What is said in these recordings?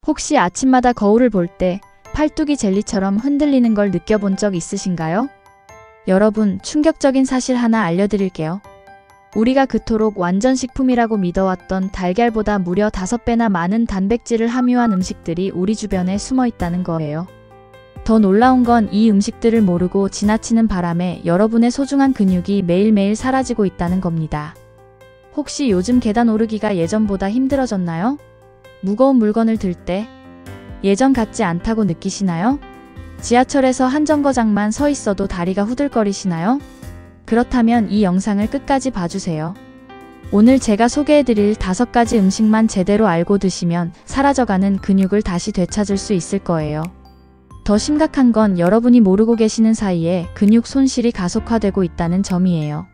혹시 아침마다 거울을 볼 때 팔뚝이 젤리처럼 흔들리는 걸 느껴본 적 있으신가요? 여러분, 충격적인 사실 하나 알려드릴게요. 우리가 그토록 완전식품이라고 믿어왔던 달걀보다 무려 5배나 많은 단백질을 함유한 음식들이 우리 주변에 숨어 있다는 거예요. 더 놀라운 건 이 음식들을 모르고 지나치는 바람에 여러분의 소중한 근육이 매일매일 사라지고 있다는 겁니다. 혹시 요즘 계단 오르기가 예전보다 힘들어졌나요? 무거운 물건을 들 때 예전 같지 않다고 느끼시나요? 지하철에서 한 정거장만 서 있어도 다리가 후들거리시나요? 그렇다면 이 영상을 끝까지 봐주세요. 오늘 제가 소개해드릴 5가지 음식만 제대로 알고 드시면 사라져가는 근육을 다시 되찾을 수 있을 거예요. 더 심각한 건 여러분이 모르고 계시는 사이에 근육 손실이 가속화되고 있다는 점이에요.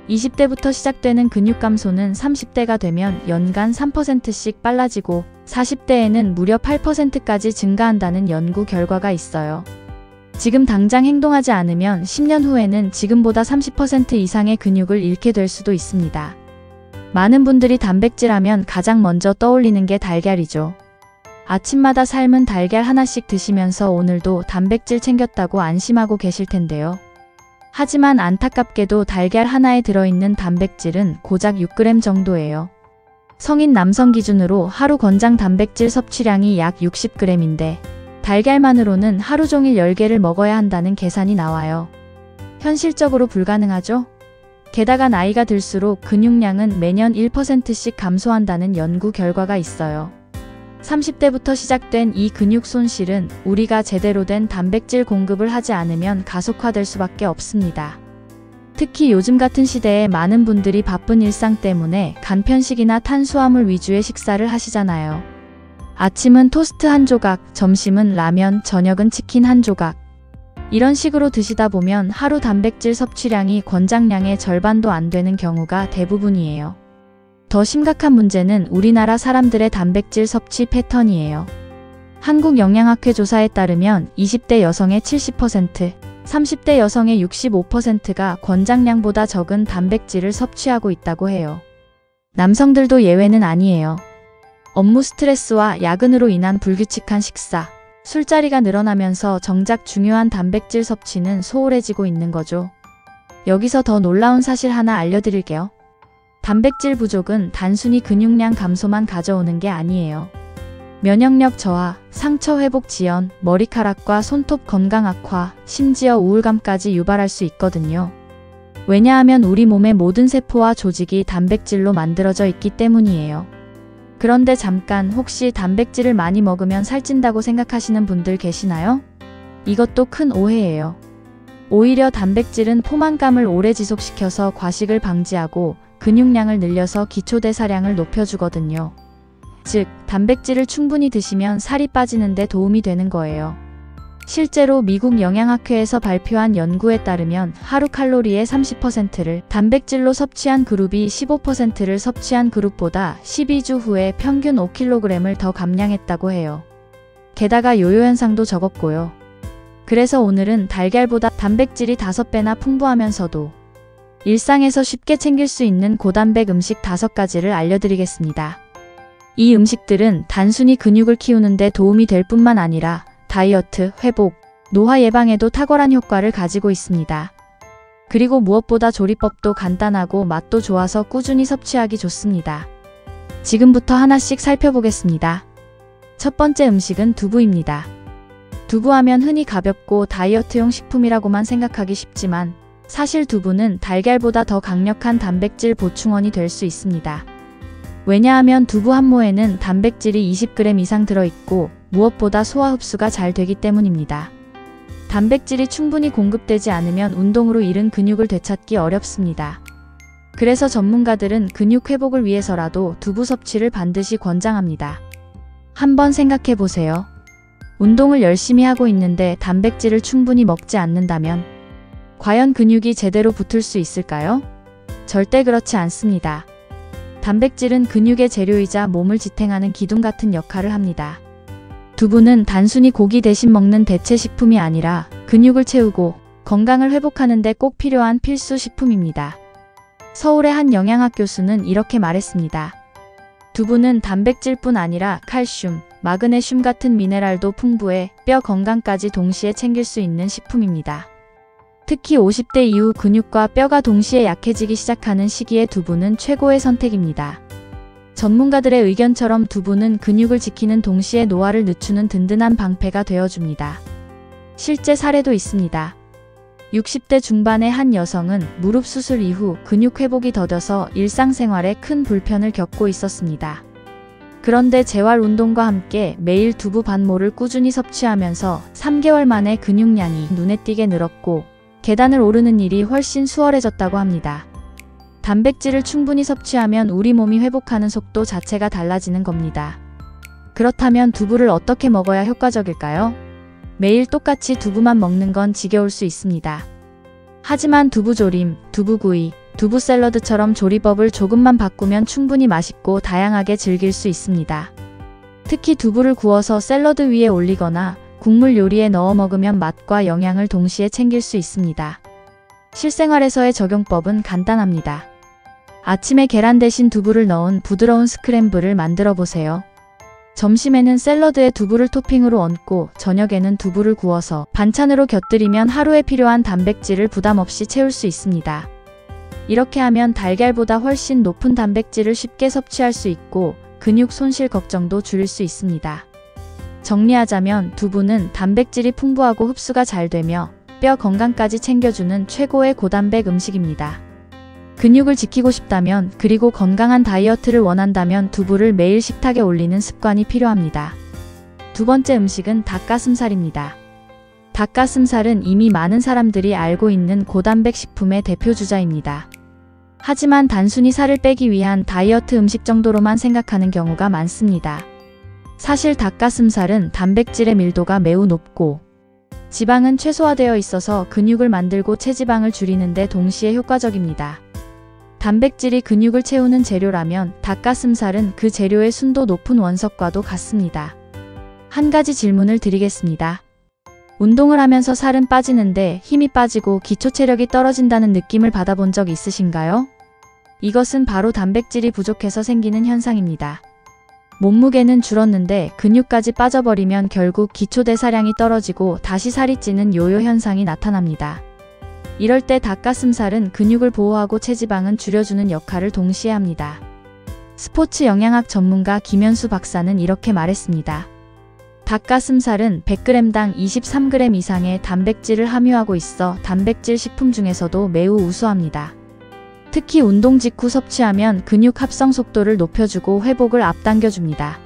20대부터 시작되는 근육 감소는 30대가 되면 연간 3%씩 빨라지고 40대에는 무려 8%까지 증가한다는 연구 결과가 있어요. 지금 당장 행동하지 않으면 10년 후에는 지금보다 30% 이상의 근육을 잃게 될 수도 있습니다. 많은 분들이 단백질 하면 가장 먼저 떠올리는 게 달걀이죠. 아침마다 삶은 달걀 하나씩 드시면서 오늘도 단백질 챙겼다고 안심하고 계실 텐데요. 하지만 안타깝게도 달걀 하나에 들어있는 단백질은 고작 6g 정도예요. 성인 남성 기준으로 하루 권장 단백질 섭취량이 약 60g인데 달걀만으로는 하루 종일 10개를 먹어야 한다는 계산이 나와요. 현실적으로 불가능하죠? 게다가 나이가 들수록 근육량은 매년 1%씩 감소한다는 연구 결과가 있어요. 30대부터 시작된 이 근육 손실은 우리가 제대로 된 단백질 공급을 하지 않으면 가속화될 수밖에 없습니다. 특히 요즘 같은 시대에 많은 분들이 바쁜 일상 때문에 간편식이나 탄수화물 위주의 식사를 하시잖아요. 아침은 토스트 한 조각, 점심은 라면, 저녁은 치킨 한 조각. 이런 식으로 드시다 보면 하루 단백질 섭취량이 권장량의 절반도 안 되는 경우가 대부분이에요. 더 심각한 문제는 우리나라 사람들의 단백질 섭취 패턴이에요. 한국영양학회 조사에 따르면 20대 여성의 70%, 30대 여성의 65%가 권장량보다 적은 단백질을 섭취하고 있다고 해요. 남성들도 예외는 아니에요. 업무 스트레스와 야근으로 인한 불규칙한 식사, 술자리가 늘어나면서 정작 중요한 단백질 섭취는 소홀해지고 있는 거죠. 여기서 더 놀라운 사실 하나 알려드릴게요. 단백질 부족은 단순히 근육량 감소만 가져오는 게 아니에요. 면역력 저하, 상처 회복 지연, 머리카락과 손톱 건강 악화, 심지어 우울감까지 유발할 수 있거든요. 왜냐하면 우리 몸의 모든 세포와 조직이 단백질로 만들어져 있기 때문이에요. 그런데 잠깐, 혹시 단백질을 많이 먹으면 살찐다고 생각하시는 분들 계시나요? 이것도 큰 오해예요. 오히려 단백질은 포만감을 오래 지속시켜서 과식을 방지하고 근육량을 늘려서 기초대사량을 높여주거든요. 즉, 단백질을 충분히 드시면 살이 빠지는 데 도움이 되는 거예요. 실제로 미국 영양학회에서 발표한 연구에 따르면 하루 칼로리의 30%를 단백질로 섭취한 그룹이 15%를 섭취한 그룹보다 12주 후에 평균 5kg을 더 감량했다고 해요. 게다가 요요 현상도 적었고요. 그래서 오늘은 달걀보다 단백질이 5배나 풍부하면서도 일상에서 쉽게 챙길 수 있는 고단백 음식 5가지를 알려드리겠습니다. 이 음식들은 단순히 근육을 키우는 데 도움이 될 뿐만 아니라 다이어트, 회복, 노화 예방에도 탁월한 효과를 가지고 있습니다. 그리고 무엇보다 조리법도 간단하고 맛도 좋아서 꾸준히 섭취하기 좋습니다. 지금부터 하나씩 살펴보겠습니다. 첫 번째 음식은 두부입니다. 두부하면 흔히 가볍고 다이어트용 식품이라고만 생각하기 쉽지만 사실 두부는 달걀보다 더 강력한 단백질 보충원이 될 수 있습니다. 왜냐하면 두부 한 모에는 단백질이 20g 이상 들어있고 무엇보다 소화 흡수가 잘 되기 때문입니다. 단백질이 충분히 공급되지 않으면 운동으로 잃은 근육을 되찾기 어렵습니다. 그래서 전문가들은 근육 회복을 위해서라도 두부 섭취를 반드시 권장합니다. 한번 생각해 보세요. 운동을 열심히 하고 있는데 단백질을 충분히 먹지 않는다면 과연 근육이 제대로 붙을 수 있을까요? 절대 그렇지 않습니다. 단백질은 근육의 재료이자 몸을 지탱하는 기둥 같은 역할을 합니다. 두부는 단순히 고기 대신 먹는 대체 식품이 아니라 근육을 채우고 건강을 회복하는 데 꼭 필요한 필수 식품입니다. 서울의 한 영양학 교수는 이렇게 말했습니다. 두부는 단백질뿐 아니라 칼슘, 마그네슘 같은 미네랄도 풍부해 뼈 건강까지 동시에 챙길 수 있는 식품입니다. 특히 50대 이후 근육과 뼈가 동시에 약해지기 시작하는 시기에 두부는 최고의 선택입니다. 전문가들의 의견처럼 두부는 근육을 지키는 동시에 노화를 늦추는 든든한 방패가 되어줍니다. 실제 사례도 있습니다. 60대 중반의 한 여성은 무릎 수술 이후 근육 회복이 더뎌서 일상생활에 큰 불편을 겪고 있었습니다. 그런데 재활 운동과 함께 매일 두부 반모를 꾸준히 섭취하면서 3개월 만에 근육량이 눈에 띄게 늘었고 계단을 오르는 일이 훨씬 수월해졌다고 합니다. 단백질을 충분히 섭취하면 우리 몸이 회복하는 속도 자체가 달라지는 겁니다. 그렇다면 두부를 어떻게 먹어야 효과적일까요? 매일 똑같이 두부만 먹는 건 지겨울 수 있습니다. 하지만 두부조림, 두부구이, 두부 샐러드처럼 조리법을 조금만 바꾸면 충분히 맛있고 다양하게 즐길 수 있습니다. 특히 두부를 구워서 샐러드 위에 올리거나 국물 요리에 넣어 먹으면 맛과 영양을 동시에 챙길 수 있습니다. 실생활에서의 적용법은 간단합니다. 아침에 계란 대신 두부를 넣은 부드러운 스크램블을 만들어 보세요. 점심에는 샐러드에 두부를 토핑으로 얹고 저녁에는 두부를 구워서 반찬으로 곁들이면 하루에 필요한 단백질을 부담 없이 채울 수 있습니다. 이렇게 하면 달걀보다 훨씬 높은 단백질을 쉽게 섭취할 수 있고 근육 손실 걱정도 줄일 수 있습니다. 정리하자면 두부는 단백질이 풍부하고 흡수가 잘 되며 뼈 건강까지 챙겨주는 최고의 고단백 음식입니다. 근육을 지키고 싶다면 그리고 건강한 다이어트를 원한다면 두부를 매일 식탁에 올리는 습관이 필요합니다. 두 번째 음식은 닭가슴살입니다. 닭가슴살은 이미 많은 사람들이 알고 있는 고단백 식품의 대표 주자입니다. 하지만 단순히 살을 빼기 위한 다이어트 음식 정도로만 생각하는 경우가 많습니다. 사실 닭가슴살은 단백질의 밀도가 매우 높고 지방은 최소화되어 있어서 근육을 만들고 체지방을 줄이는 데 동시에 효과적입니다. 단백질이 근육을 채우는 재료라면 닭가슴살은 그 재료의 순도 높은 원석과도 같습니다. 한 가지 질문을 드리겠습니다. 운동을 하면서 살은 빠지는데 힘이 빠지고 기초 체력이 떨어진다는 느낌을 받아본 적 있으신가요? 이것은 바로 단백질이 부족해서 생기는 현상입니다. 몸무게는 줄었는데 근육까지 빠져버리면 결국 기초 대사량이 떨어지고 다시 살이 찌는 요요 현상이 나타납니다. 이럴 때 닭가슴살은 근육을 보호하고 체지방은 줄여주는 역할을 동시에 합니다. 스포츠 영양학 전문가 김현수 박사는 이렇게 말했습니다. 닭가슴살은 100g당 23g 이상의 단백질을 함유하고 있어 단백질 식품 중에서도 매우 우수합니다. 특히 운동 직후 섭취하면 근육 합성 속도를 높여주고 회복을 앞당겨줍니다.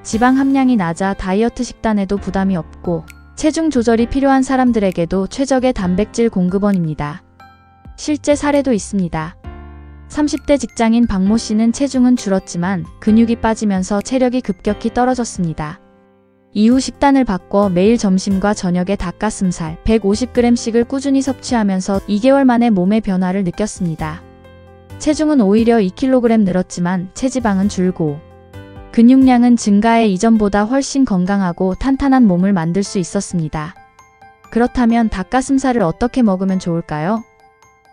지방 함량이 낮아 다이어트 식단에도 부담이 없고 체중 조절이 필요한 사람들에게도 최적의 단백질 공급원입니다. 실제 사례도 있습니다. 30대 직장인 박모 씨는 체중은 줄었지만 근육이 빠지면서 체력이 급격히 떨어졌습니다. 이후 식단을 바꿔 매일 점심과 저녁에 닭가슴살 150g씩을 꾸준히 섭취하면서 2개월 만에 몸의 변화를 느꼈습니다. 체중은 오히려 2kg 늘었지만 체지방은 줄고 근육량은 증가해 이전보다 훨씬 건강하고 탄탄한 몸을 만들 수 있었습니다. 그렇다면 닭가슴살을 어떻게 먹으면 좋을까요?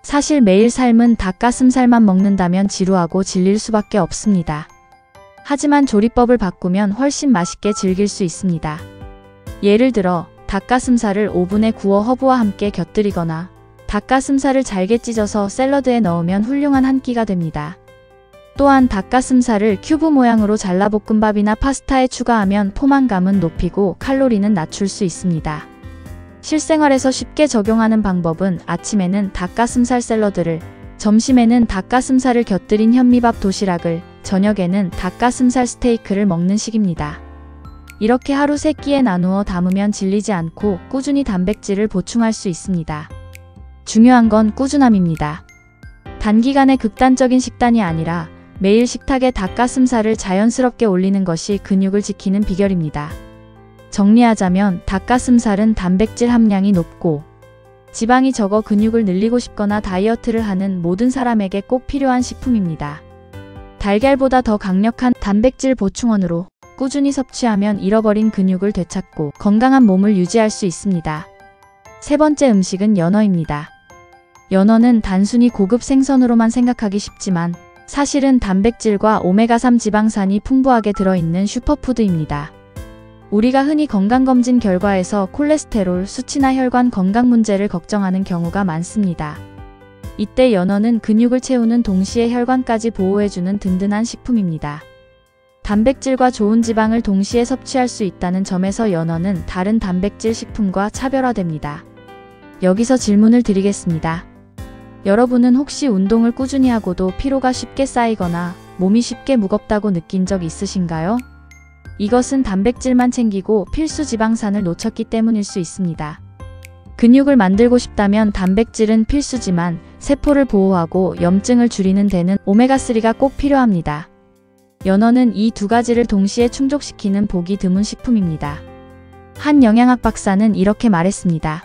사실 매일 삶은 닭가슴살만 먹는다면 지루하고 질릴 수밖에 없습니다. 하지만 조리법을 바꾸면 훨씬 맛있게 즐길 수 있습니다. 예를 들어 닭가슴살을 오븐에 구워 허브와 함께 곁들이거나 닭가슴살을 잘게 찢어서 샐러드에 넣으면 훌륭한 한 끼가 됩니다. 또한 닭가슴살을 큐브 모양으로 잘라 볶음밥이나 파스타에 추가하면 포만감은 높이고 칼로리는 낮출 수 있습니다. 실생활에서 쉽게 적용하는 방법은 아침에는 닭가슴살 샐러드를, 점심에는 닭가슴살을 곁들인 현미밥 도시락을, 저녁에는 닭가슴살 스테이크를 먹는 식입니다. 이렇게 하루 3끼에 나누어 담으면 질리지 않고 꾸준히 단백질을 보충할 수 있습니다. 중요한 건 꾸준함입니다. 단기간에 극단적인 식단이 아니라 매일 식탁에 닭가슴살을 자연스럽게 올리는 것이 근육을 지키는 비결입니다. 정리하자면 닭가슴살은 단백질 함량이 높고 지방이 적어 근육을 늘리고 싶거나 다이어트를 하는 모든 사람에게 꼭 필요한 식품입니다. 달걀보다 더 강력한 단백질 보충원으로 꾸준히 섭취하면 잃어버린 근육을 되찾고 건강한 몸을 유지할 수 있습니다. 세 번째 음식은 연어입니다. 연어는 단순히 고급 생선으로만 생각하기 쉽지만 사실은 단백질과 오메가3 지방산이 풍부하게 들어있는 슈퍼푸드입니다. 우리가 흔히 건강검진 결과에서 콜레스테롤 수치나 혈관 건강 문제를 걱정하는 경우가 많습니다. 이때 연어는 근육을 채우는 동시에 혈관까지 보호해주는 든든한 식품입니다. 단백질과 좋은 지방을 동시에 섭취할 수 있다는 점에서 연어는 다른 단백질 식품과 차별화됩니다. 여기서 질문을 드리겠습니다. 여러분은 혹시 운동을 꾸준히 하고도 피로가 쉽게 쌓이거나 몸이 쉽게 무겁다고 느낀 적 있으신가요? 이것은 단백질만 챙기고 필수 지방산을 놓쳤기 때문일 수 있습니다. 근육을 만들고 싶다면 단백질은 필수지만 세포를 보호하고 염증을 줄이는 데는 오메가3가 꼭 필요합니다. 연어는 이 두 가지를 동시에 충족시키는 보기 드문 식품입니다. 한 영양학 박사는 이렇게 말했습니다.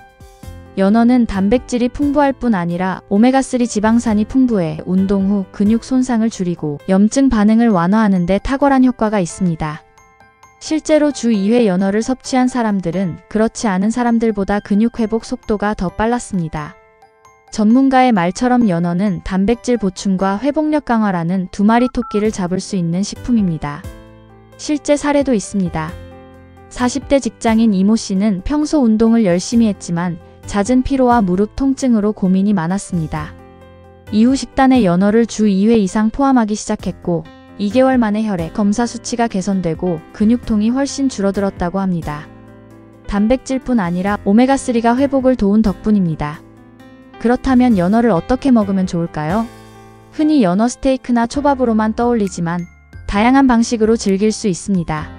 연어는 단백질이 풍부할 뿐 아니라 오메가3 지방산이 풍부해 운동 후 근육 손상을 줄이고 염증 반응을 완화하는 데 탁월한 효과가 있습니다. 실제로 주 2회 연어를 섭취한 사람들은 그렇지 않은 사람들보다 근육 회복 속도가 더 빨랐습니다. 전문가의 말처럼 연어는 단백질 보충과 회복력 강화라는 두 마리 토끼를 잡을 수 있는 식품입니다. 실제 사례도 있습니다. 40대 직장인 이모 씨는 평소 운동을 열심히 했지만 잦은 피로와 무릎 통증으로 고민이 많았습니다. 이후 식단에 연어를 주 2회 이상 포함하기 시작했고 2개월 만에 혈액 검사 수치가 개선되고 근육통이 훨씬 줄어들었다고 합니다. 단백질뿐 아니라 오메가3가 회복을 도운 덕분입니다. 그렇다면 연어를 어떻게 먹으면 좋을까요? 흔히 연어 스테이크나 초밥으로만 떠올리지만 다양한 방식으로 즐길 수 있습니다.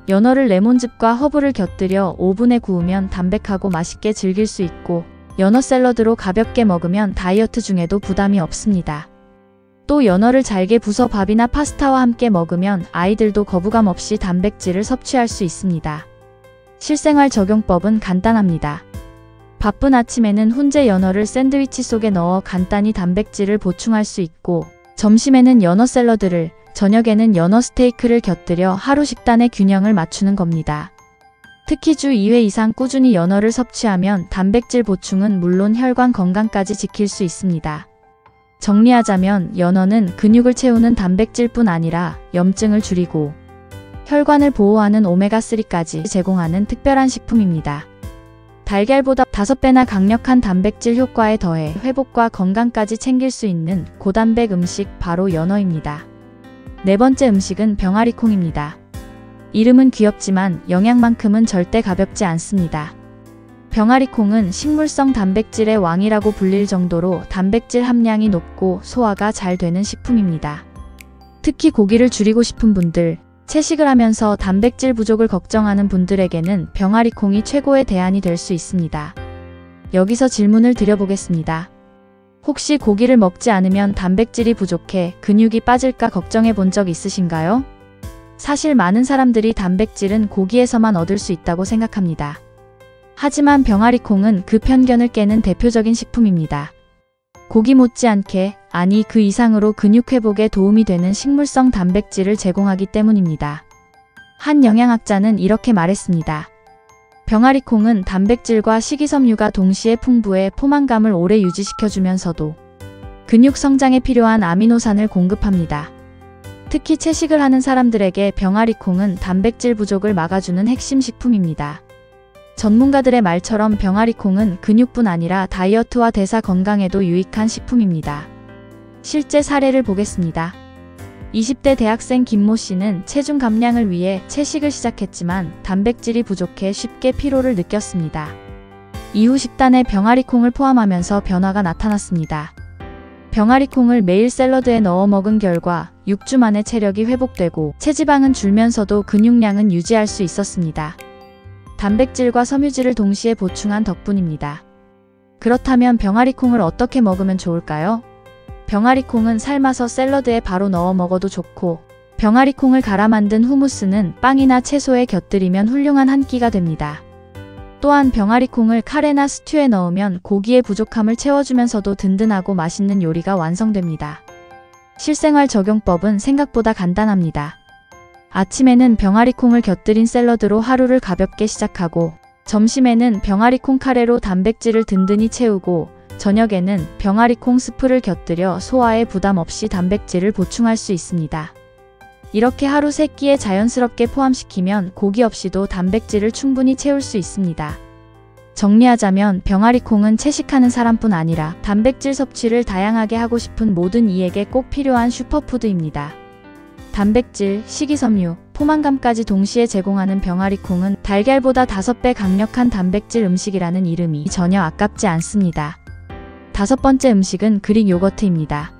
연어를 레몬즙과 허브를 곁들여 오븐에 구우면 담백하고 맛있게 즐길 수 있고 연어 샐러드로 가볍게 먹으면 다이어트 중에도 부담이 없습니다. 또 연어를 잘게 부숴 밥이나 파스타와 함께 먹으면 아이들도 거부감 없이 단백질을 섭취할 수 있습니다. 실생활 적용법은 간단합니다. 바쁜 아침에는 훈제 연어를 샌드위치 속에 넣어 간단히 단백질을 보충할 수 있고 점심에는 연어 샐러드를, 저녁에는 연어 스테이크를 곁들여 하루 식단의 균형을 맞추는 겁니다. 특히 주 2회 이상 꾸준히 연어를 섭취하면 단백질 보충은 물론 혈관 건강까지 지킬 수 있습니다. 정리하자면 연어는 근육을 채우는 단백질뿐 아니라 염증을 줄이고 혈관을 보호하는 오메가3까지 제공하는 특별한 식품입니다. 달걀보다 5배나 강력한 단백질 효과에 더해 회복과 건강까지 챙길 수 있는 고단백 음식 바로 연어입니다. 네 번째 음식은 병아리콩입니다. 이름은 귀엽지만 영양만큼은 절대 가볍지 않습니다. 병아리콩은 식물성 단백질의 왕이라고 불릴 정도로 단백질 함량이 높고 소화가 잘 되는 식품입니다. 특히 고기를 줄이고 싶은 분들, 채식을 하면서 단백질 부족을 걱정하는 분들에게는 병아리콩이 최고의 대안이 될 수 있습니다. 여기서 질문을 드려보겠습니다. 혹시 고기를 먹지 않으면 단백질이 부족해 근육이 빠질까 걱정해 본 적 있으신가요? 사실 많은 사람들이 단백질은 고기에서만 얻을 수 있다고 생각합니다. 하지만 병아리콩은 그 편견을 깨는 대표적인 식품입니다. 고기 못지않게, 아니 그 이상으로 근육 회복에 도움이 되는 식물성 단백질을 제공하기 때문입니다. 한 영양학자는 이렇게 말했습니다. 병아리콩은 단백질과 식이섬유가 동시에 풍부해 포만감을 오래 유지시켜주면서도 근육 성장에 필요한 아미노산을 공급합니다. 특히 채식을 하는 사람들에게 병아리콩은 단백질 부족을 막아주는 핵심 식품입니다. 전문가들의 말처럼 병아리콩은 근육뿐 아니라 다이어트와 대사 건강에도 유익한 식품입니다. 실제 사례를 보겠습니다. 20대 대학생 김모 씨는 체중 감량을 위해 채식을 시작했지만 단백질이 부족해 쉽게 피로를 느꼈습니다. 이후 식단에 병아리콩을 포함하면서 변화가 나타났습니다. 병아리콩을 매일 샐러드에 넣어 먹은 결과 6주 만에 체력이 회복되고 체지방은 줄면서도 근육량은 유지할 수 있었습니다. 단백질과 섬유질을 동시에 보충한 덕분입니다. 그렇다면 병아리콩을 어떻게 먹으면 좋을까요? 병아리콩은 삶아서 샐러드에 바로 넣어 먹어도 좋고 병아리콩을 갈아 만든 후무스는 빵이나 채소에 곁들이면 훌륭한 한 끼가 됩니다. 또한 병아리콩을 카레나 스튜에 넣으면 고기의 부족함을 채워주면서도 든든하고 맛있는 요리가 완성됩니다. 실생활 적용법은 생각보다 간단합니다. 아침에는 병아리콩을 곁들인 샐러드로 하루를 가볍게 시작하고 점심에는 병아리콩 카레로 단백질을 든든히 채우고 저녁에는 병아리콩 스프를 곁들여 소화에 부담 없이 단백질을 보충할 수 있습니다. 이렇게 하루 3끼에 자연스럽게 포함시키면 고기 없이도 단백질을 충분히 채울 수 있습니다. 정리하자면 병아리콩은 채식하는 사람뿐 아니라 단백질 섭취를 다양하게 하고 싶은 모든 이에게 꼭 필요한 슈퍼푸드입니다. 단백질, 식이섬유, 포만감까지 동시에 제공하는 병아리콩은 달걀보다 5배 강력한 단백질 음식이라는 이름이 전혀 아깝지 않습니다. 5번째 음식은 그릭 요거트입니다.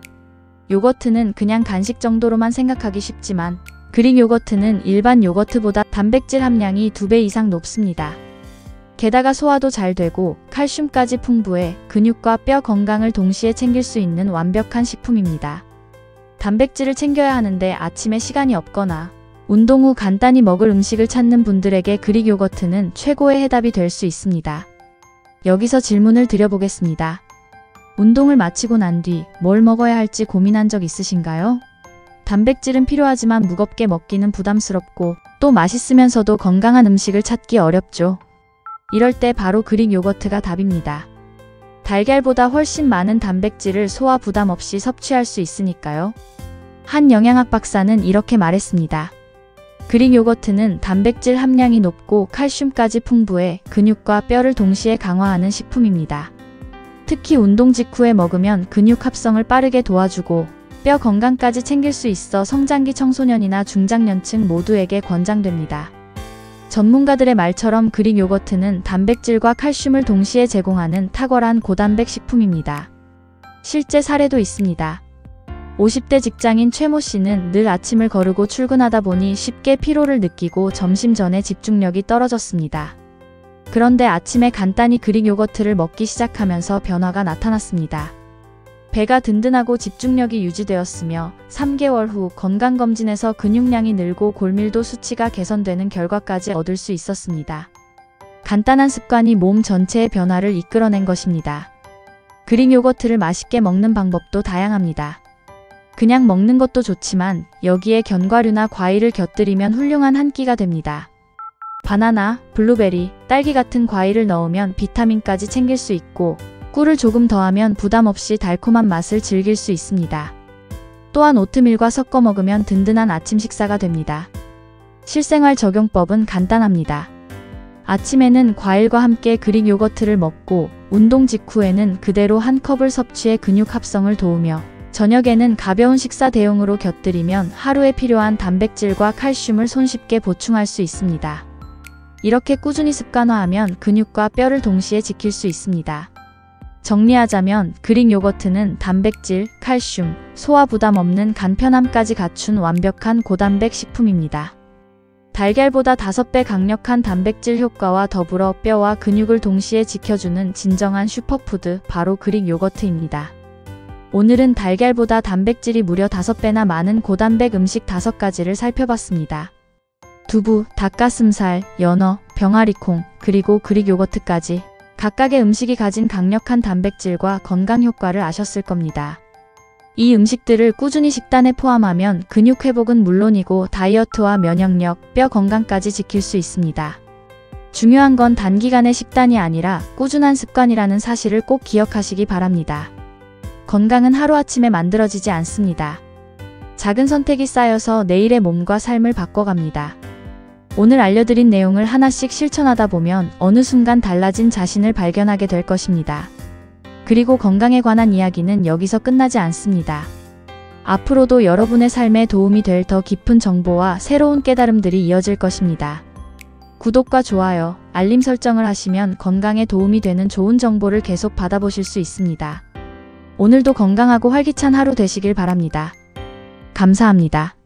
요거트는 그냥 간식 정도로만 생각하기 쉽지만 그릭 요거트는 일반 요거트보다 단백질 함량이 2배 이상 높습니다. 게다가 소화도 잘 되고 칼슘까지 풍부해 근육과 뼈 건강을 동시에 챙길 수 있는 완벽한 식품입니다. 단백질을 챙겨야 하는데 아침에 시간이 없거나 운동 후 간단히 먹을 음식을 찾는 분들에게 그릭 요거트는 최고의 해답이 될 수 있습니다. 여기서 질문을 드려보겠습니다. 운동을 마치고 난 뒤 뭘 먹어야 할지 고민한 적 있으신가요? 단백질은 필요하지만 무겁게 먹기는 부담스럽고 또 맛있으면서도 건강한 음식을 찾기 어렵죠. 이럴 때 바로 그릭 요거트가 답입니다. 달걀보다 훨씬 많은 단백질을 소화 부담 없이 섭취할 수 있으니까요. 한 영양학 박사는 이렇게 말했습니다. 그릭 요거트는 단백질 함량이 높고 칼슘까지 풍부해 근육과 뼈를 동시에 강화하는 식품입니다. 특히 운동 직후에 먹으면 근육 합성을 빠르게 도와주고 뼈 건강까지 챙길 수 있어 성장기 청소년이나 중장년층 모두에게 권장됩니다. 전문가들의 말처럼 그릭 요거트는 단백질과 칼슘을 동시에 제공하는 탁월한 고단백 식품입니다. 실제 사례도 있습니다. 50대 직장인 최모 씨는 늘 아침을 거르고 출근하다 보니 쉽게 피로를 느끼고 점심 전에 집중력이 떨어졌습니다. 그런데 아침에 간단히 그릭 요거트를 먹기 시작하면서 변화가 나타났습니다. 배가 든든하고 집중력이 유지되었으며 3개월 후 건강검진에서 근육량이 늘고 골밀도 수치가 개선되는 결과까지 얻을 수 있었습니다. 간단한 습관이 몸 전체의 변화를 이끌어낸 것입니다. 그릭 요거트를 맛있게 먹는 방법도 다양합니다. 그냥 먹는 것도 좋지만 여기에 견과류나 과일을 곁들이면 훌륭한 한 끼가 됩니다. 바나나, 블루베리, 딸기 같은 과일을 넣으면 비타민까지 챙길 수 있고 꿀을 조금 더하면 부담 없이 달콤한 맛을 즐길 수 있습니다. 또한 오트밀과 섞어 먹으면 든든한 아침 식사가 됩니다. 실생활 적용법은 간단합니다. 아침에는 과일과 함께 그릭 요거트를 먹고 운동 직후에는 그대로 한 컵을 섭취해 근육 합성을 도우며 저녁에는 가벼운 식사 대용으로 곁들이면 하루에 필요한 단백질과 칼슘을 손쉽게 보충할 수 있습니다. 이렇게 꾸준히 습관화하면 근육과 뼈를 동시에 지킬 수 있습니다. 정리하자면 그릭 요거트는 단백질, 칼슘, 소화 부담 없는 간편함까지 갖춘 완벽한 고단백 식품입니다. 달걀보다 5배 강력한 단백질 효과와 더불어 뼈와 근육을 동시에 지켜주는 진정한 슈퍼푸드, 바로 그릭 요거트입니다. 오늘은 달걀보다 단백질이 무려 5배나 많은 고단백 음식 5가지를 살펴봤습니다. 두부, 닭가슴살, 연어, 병아리콩, 그리고 그릭 요거트까지 각각의 음식이 가진 강력한 단백질과 건강 효과를 아셨을 겁니다. 이 음식들을 꾸준히 식단에 포함하면 근육 회복은 물론이고 다이어트와 면역력, 뼈 건강까지 지킬 수 있습니다. 중요한 건 단기간의 식단이 아니라 꾸준한 습관이라는 사실을 꼭 기억하시기 바랍니다. 건강은 하루아침에 만들어지지 않습니다. 작은 선택이 쌓여서 내일의 몸과 삶을 바꿔갑니다. 오늘 알려드린 내용을 하나씩 실천하다 보면 어느 순간 달라진 자신을 발견하게 될 것입니다. 그리고 건강에 관한 이야기는 여기서 끝나지 않습니다. 앞으로도 여러분의 삶에 도움이 될 더 깊은 정보와 새로운 깨달음들이 이어질 것입니다. 구독과 좋아요, 알림 설정을 하시면 건강에 도움이 되는 좋은 정보를 계속 받아보실 수 있습니다. 오늘도 건강하고 활기찬 하루 되시길 바랍니다. 감사합니다.